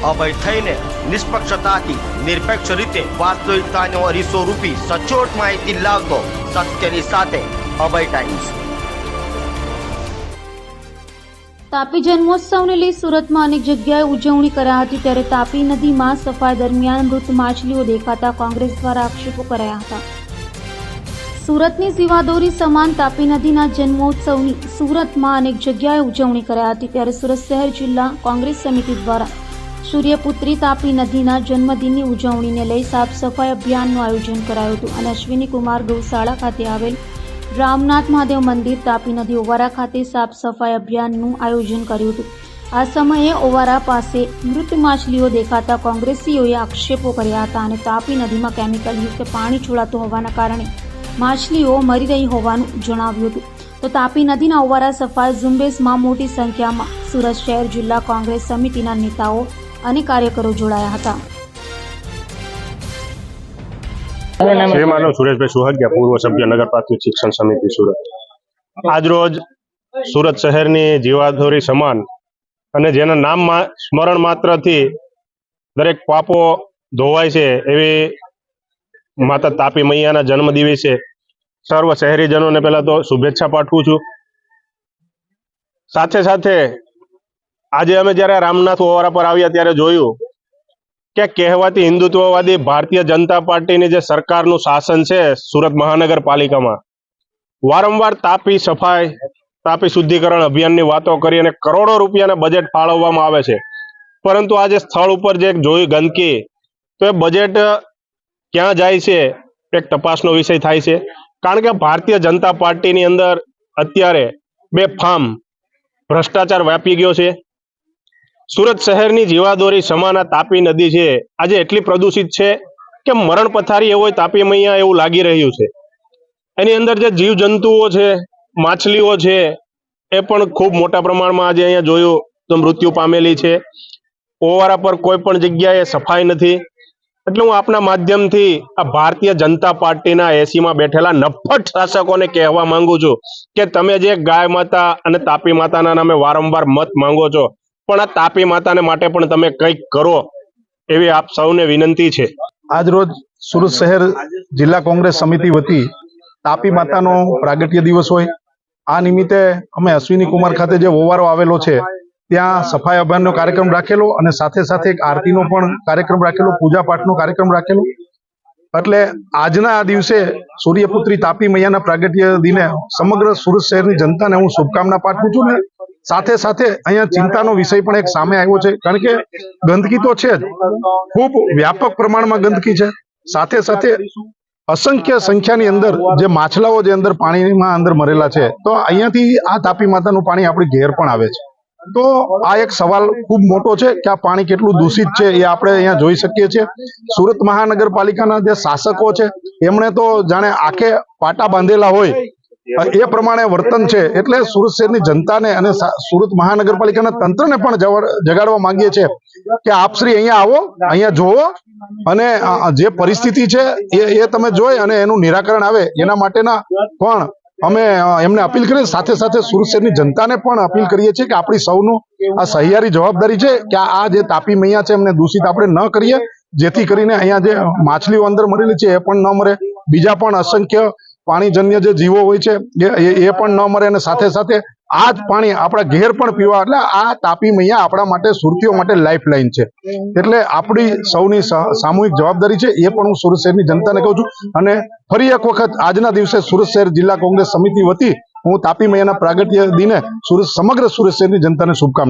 અભય થઈને નિષ્પક્ષતાથી નિરપેક્ષ રીતે વાસ્તવિકતાનો અરીસો રૂપી સચોટ માહિતી લાવતો સત્યની સાથે અભય ટાઈમ્સ। તાપી જન્મોત્સવને લઈ સુરતમાં અનેક જગ્યાએ ઉજવણી કરાઈ હતી, ત્યારે તાપી નદીમાં સફાઈ દરમિયાન મૃત માછલીઓ દેખાતા કોંગ્રેસ દ્વારા આક્ષેપો કરાયા હતા। સુરતની જીવાદોરી સમાન તાપી નદીના જન્મોત્સવની સુરતમાં અનેક જગ્યાએ ઉજવણી કરાઈ હતી, ત્યારે સુરત શહેર જિલ્લા કોંગ્રેસ સમિતિ દ્વારા સૂર્યપુત્રી તાપી નદીના જન્મદિનની ઉજવણીને લઈ સાફ સફાઈ અભિયાનનું આયોજન કરાયું હતું અને અશ્વિની કુમાર ગૌશાળા ખાતે આવેલ રામનાથ મહાદેવ મંદિર, તાપી નદી ઓવારા ખાતે સાફ સફાઈ અભિયાનનું આયોજન કર્યું હતું। આ સમયે ઓવારા પાસે મૃત માછલીઓ દેખાતા કોંગ્રેસીઓએ આક્ષેપો કર્યા હતા અને તાપી નદીમાં કેમિકલયુક્ત પાણી છોડાતું હોવાના કારણે માછલીઓ મરી રહી હોવાનું જણાવ્યું હતું। તો તાપી નદીના ઓવારા સફાઈ ઝુંબેશમાં મોટી સંખ્યામાં સુરત શહેર જિલ્લા કોંગ્રેસ સમિતિના નેતાઓ અને કાર્યકરો જોડાયા હતા। શ્રી માનવ સુરેશભાઈ સુહાગિયા, પૂર્વ સભ્ય નગર પ્રાથમિક શિક્ષણ સમિતિ સુરત। આજરોજ સુરત શહેરની જીવાદોરી સમાન અને જેના નામ સ્મરણ માત્રથી દરેક પાપો ધોવાય છે એવી માતા તાપી મૈયાના જન્મ દિવસે સર્વ શહેરીજનોને પહેલા તો શુભેચ્છા પાઠવું છું। સાથે સાથે આજે અમે જ્યારે રામનાથ ઓવારા પર આવ્યા ત્યારે જોયું કે કહેવાતી હિન્દુત્વવાદી ભારતીય જનતા પાર્ટીની જે સરકારનું શાસન છે સુરત મહાનગરપાલિકામાં, વારંવાર તાપી સફાઈ, તાપી શુદ્ધિકરણ અભિયાનની વાતો કરી અને કરોડો રૂપિયાના બજેટ ફાળવવામાં આવે છે, પરંતુ આજે સ્થળ ઉપર જે જોઈ ગંદકી, તો એ બજેટ ક્યાં જાય છે એક તપાસનો વિષય થાય છે। કારણ કે ભારતીય જનતા પાર્ટીની અંદર અત્યારે બેફામ ભ્રષ્ટાચાર વ્યાપી ગયો છે। સુરત શહેરની જીવાદોરી સમાન તાપી નદી છે આજે એટલી પ્રદૂષિત છે કે મરણ પથારી હોય તાપી મૈયા એવું લાગી રહ્યું છે। એની અંદર જે જીવજંતુઓ છે, માછલીઓ છે, એ પણ ખૂબ મોટા પ્રમાણમાં આજે અહીંયા જોયું તો મૃત્યુ પામેલી છે। ઓવારા પર કોઈ પણ જગ્યાએ સફાઈ નથી। એટલે હું આપના માધ્યમથી આ ભારતીય જનતા પાર્ટીના એસીમાં બેઠેલા નફ્ફટ શાસકોને કહેવા માંગુ છું કે તમે જે ગાય માતા અને તાપી માતાના નામે વારંવાર મત માંગો છો, પણ આ તાપી માતાને માટે પણ તમે કંઈક કરો એવી આપ સૌને વિનંતી છે। આજ રોજ સુરત શહેર જિલ્લા કોંગ્રેસ સમિતિ વતી તાપી માતાનો પ્રાગટ્ય દિવસ હોય, આ નિમિત્તે અમે અશ્વિની કુમાર ખાતે જે ઓવારો આવેલો છે ત્યાં સફાઈ અભિયાનનો કાર્યક્રમ રાખેલો અને સાથે સાથે એક આરતીનો પણ કાર્યક્રમ રાખેલો, પૂજા પાઠનો કાર્યક્રમ રાખેલો। એટલે આજના આ દિવસે સૂર્યપુત્રી તાપી મૈયાના પ્રાગટ્ય દિને સમગ્ર સુરત શહેરની જનતાને હું શુભકામના પાઠવું છું ને સાથે સાથે અહીંયા ચિંતાનો વિષય પણ એક સામે આવ્યો છે, કારણ કે ગંદકી તો છે જ, ખૂબ વ્યાપક પ્રમાણમાં ગંદકી છે, સાથે સાથે અસંખ્ય સંખ્યાની અંદર જે માછલાઓ જે અંદર પાણીમાં અંદર મરેલા છે, તો અહીંયાથી આ તાપી માતાનું પાણી આપણી ઘેર પણ આવે છે। તો આ એક સવાલ ખૂબ મોટો છે કે આ પાણી કેટલું દૂષિત છે એ આપણે અહીંયા જોઈ શકીએ છીએ। સુરત મહાનગરપાલિકાના જે શાસકો છે એમણે તો જાણે આંખે પાટા બાંધેલા હોય એ પ્રમાણે વર્તન છે। એટલે સુરત શહેરની જનતાને અને સુરત મહાનગરપાલિકાના તંત્રને પણ જગાડવા માંગીએ છીએ કે આપ શ્રી અહીંયા આવો, અહીંયા જોવો અને જે પરિસ્થિતિ છે એ તમે જોઈ અને એનું નિરાકરણ આવે એના માટેના પણ અમે એમને અપીલ કરીએ। સાથે સાથે સુરત શહેરની જનતાને પણ અપીલ કરીએ છીએ કે આપણી સૌનું આ સહિયારી જવાબદારી છે કે આ જે તાપી મૈયા છે એમને દૂષિત આપણે ન કરીએ, જેથી કરીને અહીંયા જે માછલીઓ અંદર મરેલી છે એ પણ ન મરે, બીજા પણ અસંખ્ય પાણીજન્ય જે જીવો હોય છે એ પણ ન મરે, અને સાથે સાથે આ જ પાણી આપણા ઘેર પણ પીવા, એટલે આ તાપી મૈયા આપણા માટે સુરતીઓ માટે લાઈફ લાઈન છે। એટલે આપણી સૌની સામૂહિક જવાબદારી છે એ પણ હું સુરત શહેરની જનતાને કહું છું। અને ફરી એક વખત આજના દિવસે સુરત શહેર જિલ્લા કોંગ્રેસ સમિતિ વતી હું તાપી મૈયાના પ્રાગટ્ય દિને સમગ્ર સુરત શહેરની જનતાને શુભકામના